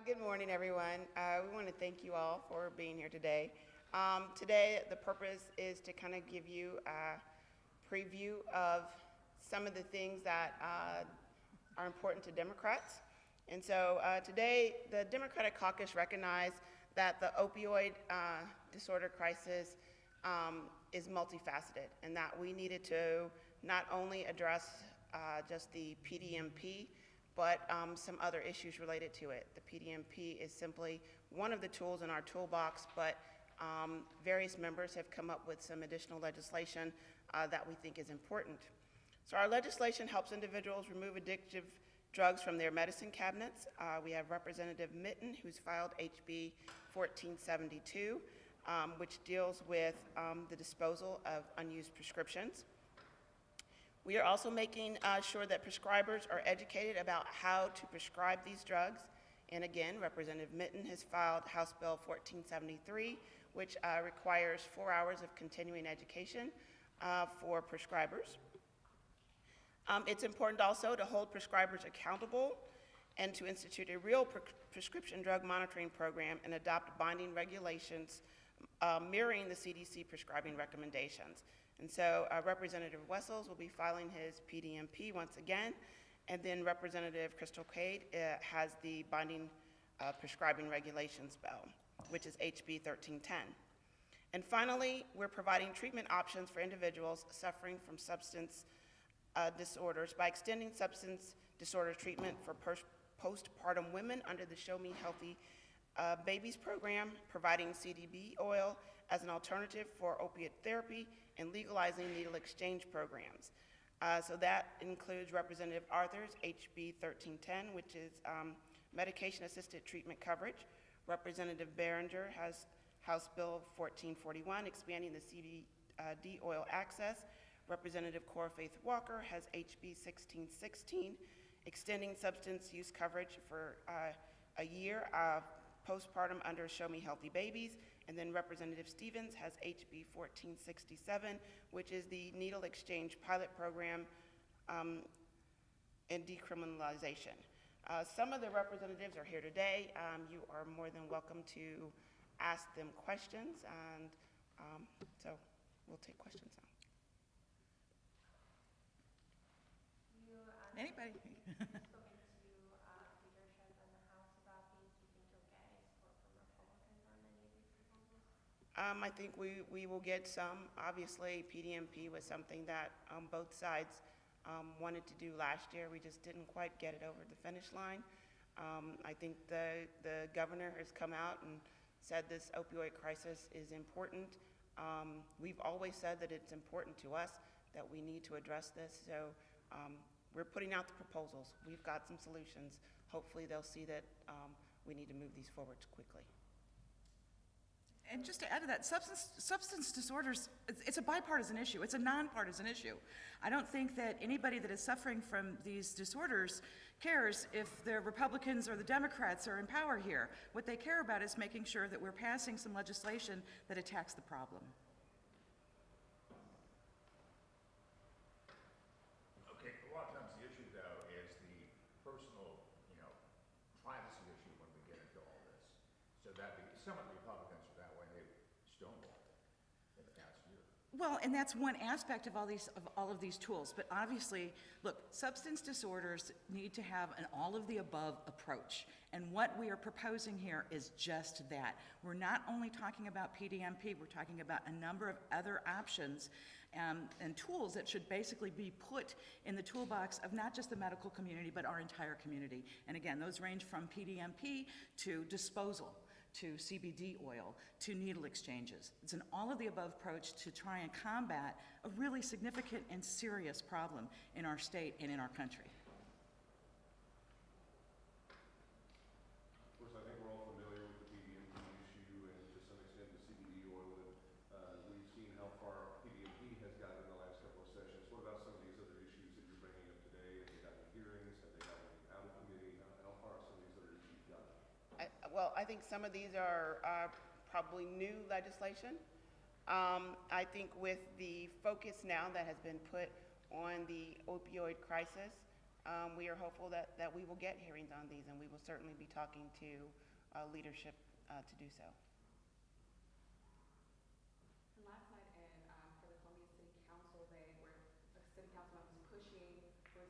Good morning, everyone. We want to thank you all for being here today. Today, the purpose is to kind of give you a preview of some of the things that are important to Democrats. And so today, the Democratic caucus recognized that the opioid disorder crisis is multifaceted, and that we needed to not only address just the PDMP, but some other issues related to it. The PDMP is simply one of the tools in our toolbox, but various members have come up with some additional legislation that we think is important. So our legislation helps individuals remove addictive drugs from their medicine cabinets. We have Representative Mitten, who's filed HB 1472, which deals with the disposal of unused prescriptions. We are also making sure that prescribers are educated about how to prescribe these drugs. And again, Representative Mitten has filed House Bill 1473, which requires 4 hours of continuing education for prescribers. It's important also to hold prescribers accountable and to institute a real prescription drug monitoring program and adopt binding regulations mirroring the CDC prescribing recommendations. And so Representative Wessels will be filing his PDMP once again, and then Representative Crystal Cade has the binding prescribing regulations bill, which is HB 1310. And finally, we're providing treatment options for individuals suffering from substance disorders by extending substance disorder treatment for postpartum women under the Show Me Healthy Babies program, providing CBD oil as an alternative for opiate therapy, and legalizing needle exchange programs. So that includes Representative Arthur's HB 1310, which is medication-assisted treatment coverage. Representative Behringer has House Bill 1441, expanding the CBD oil access. Representative Cora Faith Walker has HB 1616, extending substance use coverage for a year of postpartum under Show Me Healthy Babies. And then Representative Stevens has HB 1467, which is the needle exchange pilot program and decriminalization. Some of the representatives are here today. You are more than welcome to ask them questions, and so we'll take questions now. Anybody? I think we will get some. Obviously, PDMP was something that both sides wanted to do last year. We just didn't quite get it over the finish line. I think the governor has come out and said this opioid crisis is important. We've always said that it's important to us, that we need to address this. So we're putting out the proposals. We've got some solutions. Hopefully they'll see that we need to move these forward quickly. And just to add to that, substance disorders, it's a bipartisan issue. It's a nonpartisan issue. I don't think that anybody that is suffering from these disorders cares if the Republicans or the Democrats are in power here. What they care about is making sure that we're passing some legislation that attacks the problem. Okay, a lot of times the issue, though, is the personal, privacy issue when we get into all this. So that some of the Republicans are that way. They stonewalled it in the past year. Well, and that's one aspect of all of these tools. But obviously, look, substance disorders need to have an all-of-the-above approach. And what we are proposing here is just that. We're not only talking about PDMP, we're talking about a number of other options and tools that should basically be put in the toolbox of not just the medical community, but our entire community. And again, those range from PDMP to disposal, to CBD oil, to needle exchanges. It's an all-of-the-above approach to try and combat a really significant and serious problem in our state and in our country. Of course, I think we're all familiar with the PDMP issue and to some extent the CBD oil. And we've seen how far PDMP has gotten in the last couple of sessions. What about some of these other issues that you're bringing up today? Have they gotten hearings? Have they gotten out of committee? How far have some of these other issues gotten? Well, I think some of these are probably new legislation. I think with the focus now that has been put on the opioid crisis, we are hopeful that we will get hearings on these, and we will certainly be talking to leadership to do so. And last night, for the Columbia City Council, a city councilman was pushing for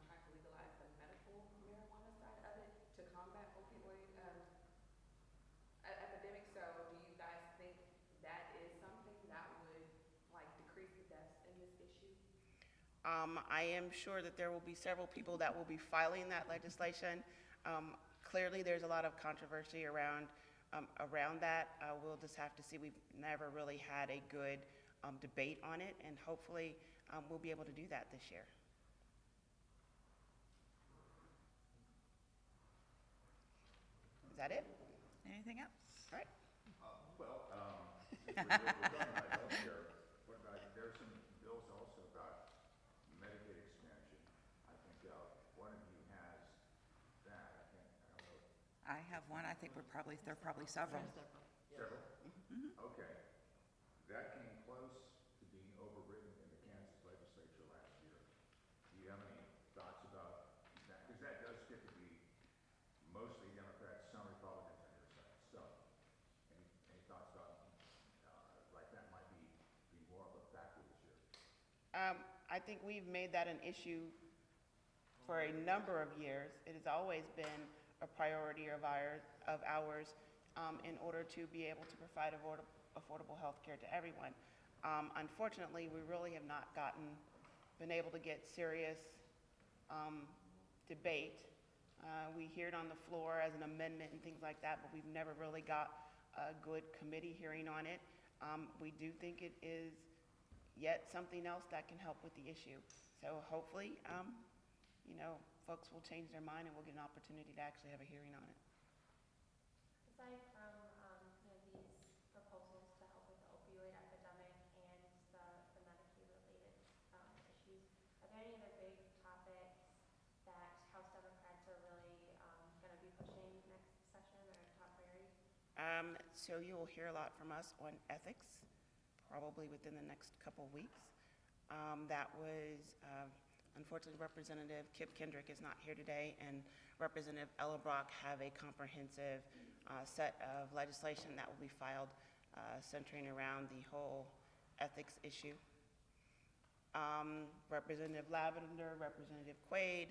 trying to legalize the medical marijuana side of it to combat opioid epidemic. So, do you guys think that is something that would decrease the deaths in this issue? I am sure that there will be several people that will be filing that legislation. Clearly, there's a lot of controversy around that. We'll just have to see. We've never really had a good debate on it, and hopefully we'll be able to do that this year. Is that it? Anything else? All right. Since we're talking about healthcare, what about, there's some bills also about Medicaid expansion. I think one of you has that. I don't know. I have one. I think there are probably several. Several? Okay. That came close to being overridden in the Kansas legislature last year. Do you have any thoughts about that? Because that does get to be mostly Democrats, some Republicans on your side. So, any thoughts about that might be more of a factor this year? I think we've made that an issue for a number of years. It has always been a priority of ours in order to be able to provide affordable health care to everyone. Unfortunately, we really have not been able to get serious debate. We hear it on the floor as an amendment and things like that, but we've never really got a good committee hearing on it. We do think it is yet something else that can help with the issue. So hopefully, folks will change their mind and we'll get an opportunity to actually have a hearing on it. Aside from these proposals to help with the opioid epidemic and the Medicaid-related issues, are there any other big topics that House Democrats are really going to be pushing next session or top priorities? So you will hear a lot from us on ethics, probably within the next couple of weeks. That was, unfortunately, Representative Kip Kendrick is not here today, and Representative Ella Brock have a comprehensive set of legislation that will be filed centering around the whole ethics issue. Representative Lavender, Representative Quaid,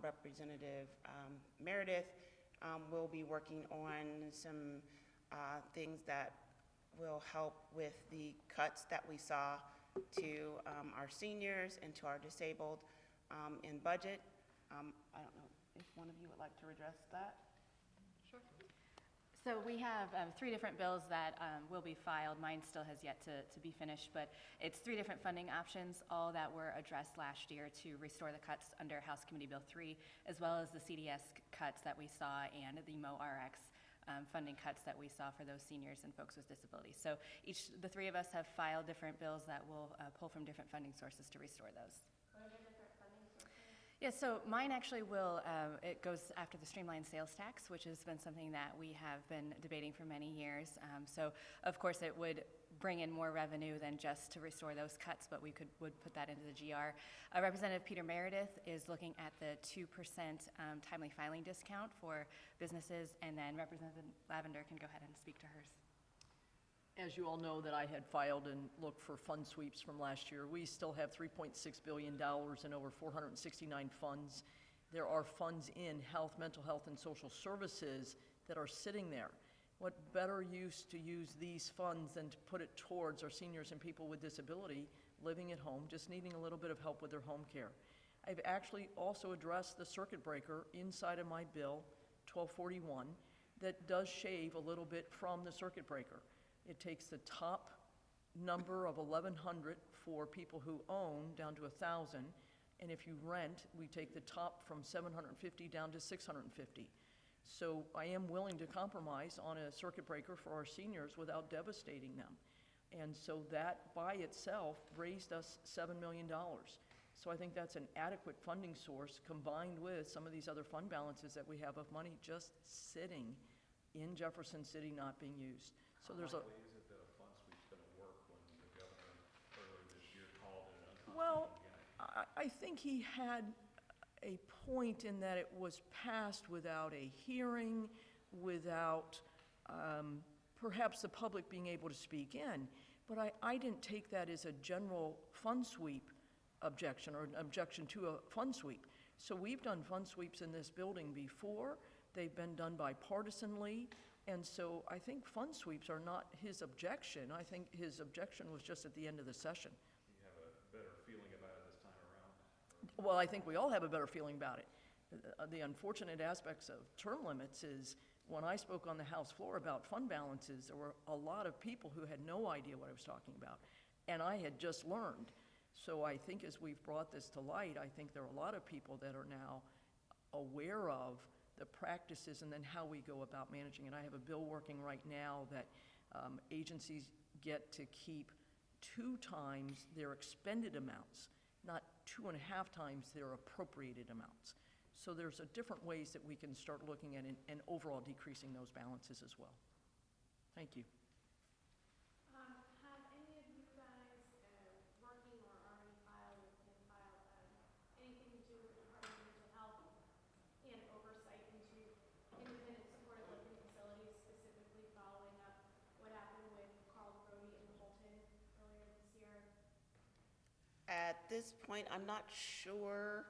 Representative Meredith will be working on some things that will help with the cuts that we saw to our seniors and to our disabled in budget. I don't know if one of you would like to address that. Sure. So we have 3 different bills that will be filed. Mine still has yet to be finished, but it's 3 different funding options, all that were addressed last year to restore the cuts under House Committee Bill 3, as well as the CDS cuts that we saw and the MoRx funding cuts that we saw for those seniors and folks with disabilities. So the 3 of us have filed different bills that will pull from different funding sources to restore those. What are the different funding sources? Yeah, so mine actually it goes after the streamlined sales tax, which has been something that we have been debating for many years. So of course it would bring in more revenue than just to restore those cuts, but we would put that into the GR. Representative Peter Meredith is looking at the 2% timely filing discount for businesses, and then Representative Lavender can go ahead and speak to hers. As you all know that I had filed and looked for fund sweeps from last year, we still have $3.6 billion in over 469 funds. There are funds in health, mental health, and social services that are sitting there. What better use to use these funds than to put it towards our seniors and people with disability living at home, just needing a little bit of help with their home care. I've actually also addressed the circuit breaker inside of my bill, 1241, that does shave a little bit from the circuit breaker. It takes the top number of 1,100 for people who own down to 1,000, and if you rent, we take the top from 750 down to 650. So I am willing to compromise on a circuit breaker for our seniors without devastating them. And so that by itself raised us $7 million. So I think that's an adequate funding source combined with some of these other fund balances that we have of money just sitting in Jefferson City not being used. So there's a... How likely is it that a fund sweep's going to work when the governor earlier this year called it an unconstitutional Well, beginning? I think he had a point in that it was passed without a hearing, without perhaps the public being able to speak in. But I didn't take that as a general fund sweep objection or an objection to a fund sweep. So we've done fund sweeps in this building before. They've been done bipartisanly. And so I think fund sweeps are not his objection. I think his objection was just at the end of the session. Do you have a better feeling about it this time around? Well, I think we all have a better feeling about it. The unfortunate aspects of term limits is when I spoke on the House floor about fund balances, there were a lot of people who had no idea what I was talking about, and I had just learned. So I think as we've brought this to light, I think there are a lot of people that are now aware of the practices and then how we go about managing it. I have a bill working right now that agencies get to keep 2 times their expended amounts, not 2.5 times their appropriated amounts. So there's different ways that we can start looking at and overall decreasing those balances as well. Thank you. Have any of you guys working or already filed or can file anything to do with the Department of Mental Health and oversight into independent supported living facilities, specifically following up what happened with Carl Brody and Holton earlier this year? At this point, I'm not sure.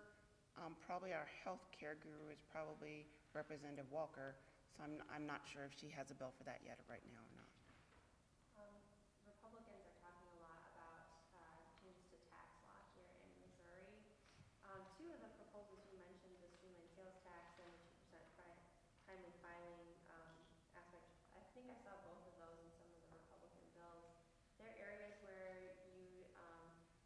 Probably our healthcare guru is probably Representative Walker, so I'm not sure if she has a bill for that yet right now or not. Republicans are talking a lot about changes to tax law here in Missouri. 2 of the proposals you mentioned, the streamlined sales tax and the 2% timely filing aspect, I think I saw both of those in some of the Republican bills. There are areas where you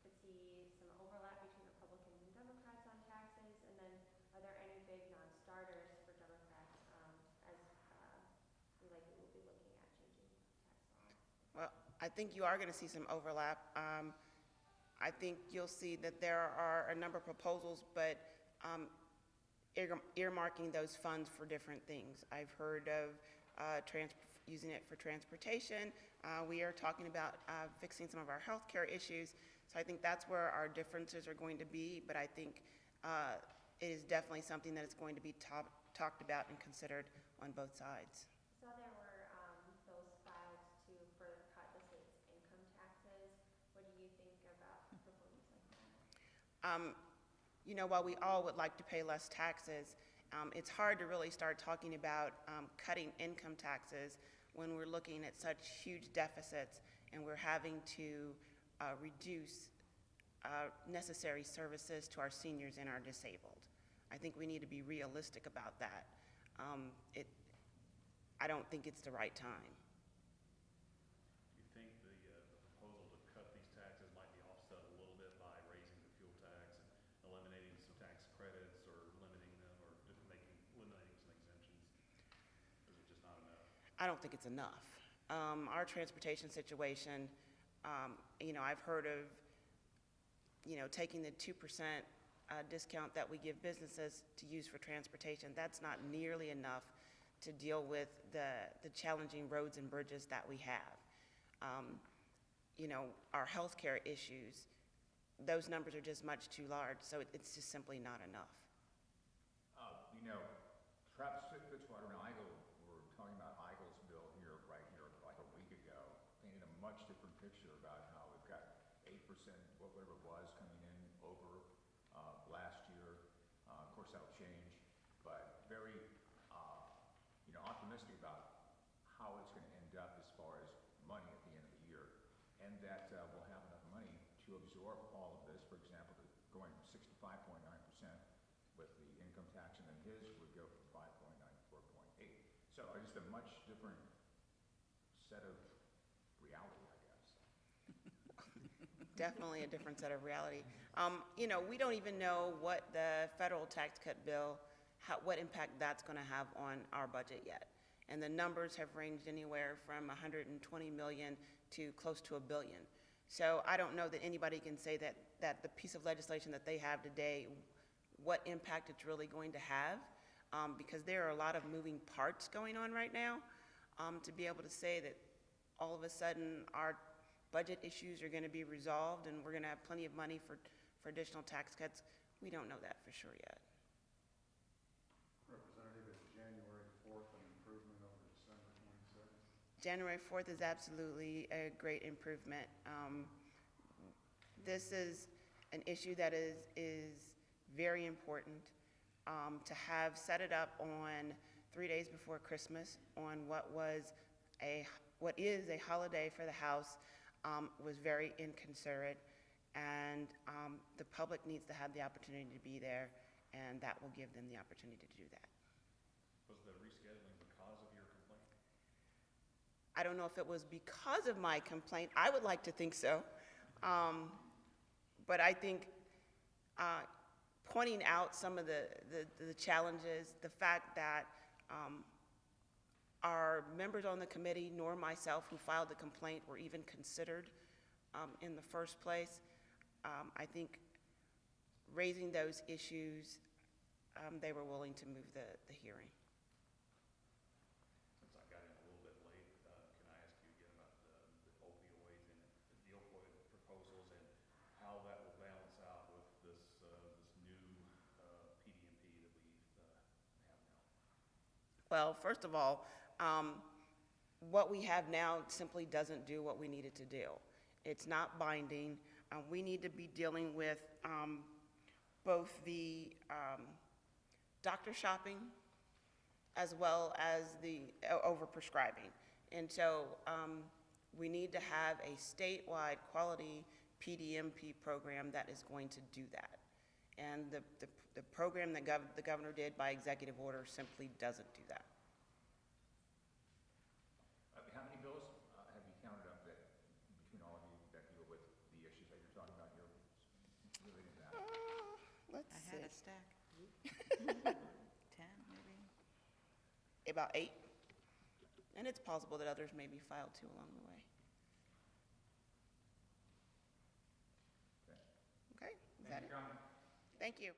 could see some overlap between Republicans and Democrats on taxes, and then are there any big non-starters for Democrats as we likely will be looking at changing tax law? Well, I think you are going to see some overlap. I think you'll see that there are a number of proposals, but earmarking those funds for different things. I've heard of using it for transportation. We are talking about fixing some of our healthcare issues. So I think that's where our differences are going to be, but I think it is definitely something that is going to be talked about and considered on both sides. So there were those filed to further cut the state's income taxes. What do you think about proposals like that? You know, while we all would like to pay less taxes, it's hard to really start talking about cutting income taxes when we're looking at such huge deficits and we're having to reduce necessary services to our seniors and our disabled. I think we need to be realistic about that. I don't think it's the right time. Do you think the proposal to cut these taxes might be offset a little bit by raising the fuel tax and eliminating some tax credits or limiting them or eliminating some exemptions? Or is it just not enough? I don't think it's enough. Our transportation situation, you know, I've heard of, you know, taking the 2% discount that we give businesses to use for transportation. That's not nearly enough to deal with the challenging roads and bridges that we have. You know, our healthcare issues, those numbers are just much too large, so it's just simply not enough. You know, Travis Fitzwater and Eigel were talking about Eigel's bill here, right here, like a week ago, painting a much different picture about how we've got 8%, whatever it was, coming in over last year. Of course, that'll change, but very, you know, optimistic about how it's going to end up as far as money at the end of the year, and that we'll have enough money to absorb all of this. For example, going from 65.9% with the income tax, and then his would go from 5.9 to 4.8. So just a much different set of reality, I guess. Definitely a different set of reality. You know, we don't even know what the federal tax cut bill, what impact that's going to have on our budget yet. And the numbers have ranged anywhere from 120 million to close to $1 billion. So I don't know that anybody can say that the piece of legislation that they have today, what impact it's really going to have, because there are a lot of moving parts going on right now. To be able to say that all of a sudden our budget issues are going to be resolved and we're going to have plenty of money for additional tax cuts, we don't know that for sure yet. January 4th is absolutely a great improvement. This is an issue that is very important to have set it up on 3 days before Christmas on what is a holiday for the House was very inconsiderate, and the public needs to have the opportunity to be there, and that will give them the opportunity to do that. Was the rescheduling because of your complaint? I don't know if it was because of my complaint. I would like to think so. But I think pointing out some of the challenges, the fact that our members on the committee, nor myself who filed the complaint, were even considered in the first place, I think raising those issues, they were willing to move the hearing. Since I got in a little bit late, can I ask you again about the opioids and the opioid proposals and how that will balance out with this new PDMP that we have now? Well, first of all, what we have now simply doesn't do what we need it to do. It's not binding. We need to be dealing with both the doctor shopping as well as the overprescribing. And so we need to have a statewide quality PDMP program that is going to do that. And the program that the governor did by executive order simply doesn't do that. How many bills have you counted up that, between all of you, that deal with the issues that you're talking about here related to that? Let's I see. had a stack. 10, maybe? About 8. And it's possible that others may be filed too along the way. Okay? Is that it? Thank you, Congressman. Thank you.